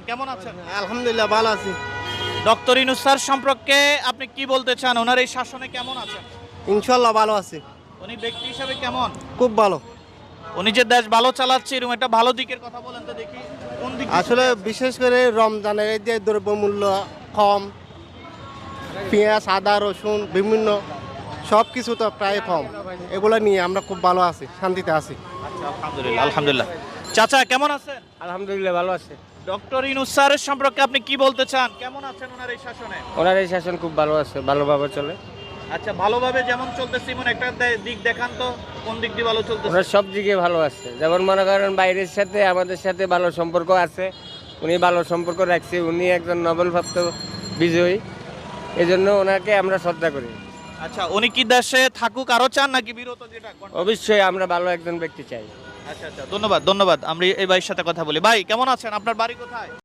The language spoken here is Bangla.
কেমন আছেন? আলহামদুলিল্লাহ ভালো আছি। ডক্টর ইউনূস স্যার সম্পর্কে আপনি কি বলতে চান? ওনার এই শাসনে কেমন আছেন? ইনশাল্লাহ ভালো আছি, উনি ব্যক্তি হিসাবে কেমন? খুব ভালো। উনি যে দেশ ভালো চালাচ্ছে এরকম একটা ভালো দিকের কথা বলেন তো দেখি। কোন দিক? আসলে বিশেষ করে রমজানের এই যে দ্রব্যমূল্য কম, পেঁয়াজ আদা রসুন বিভিন্ন সব কিছু তো প্রায় কম, এগুলো নিয়ে আমরা খুব ভালো আছি, শান্তিতে আছি। আচ্ছা, আলহামদুলিল্লাহ আলহামদুলিল্লাহ। চাচা কেমন আছেন? আলহামদুলিল্লাহ ভালো আছে। ডক্টর ইউনূস স্যারের সম্পর্কে আপনি কি বলতে চান? কেমন আছেন ওনার এই শাসনে? ওনার এই শাসন খুব ভালো আছে, ভালোভাবে চলে। আচ্ছা, ভালোভাবে যেমন চলতেছে এমন একটা দিক দেখান তো, কোন দিক দিয়ে ভালো চলতেছে? ওনার সব দিকে ভালো আছে, যেমন মনে করেন বাইরের সাথে আমাদের সাথে ভালো সম্পর্ক আছে, উনি ভালো সম্পর্ক রাখছে, উনি একজন নোবেলপ্রাপ্ত বিজয়ী, এই জন্য ওনাকে আমরা শ্রদ্ধা করি। আচ্ছা, উনি কি দেশে থাকুক আরো চান নাকি বিরত যেটা? অবশ্যই আমরা ভালো একজন ব্যক্তি চাই। আচ্ছা আচ্ছা, ধন্যবাদ ধন্যবাদ। আমরা এই ভাইয়ের সাথে কথা বলি। ভাই কেমন আছেন? আপনার বাড়ি কোথায়?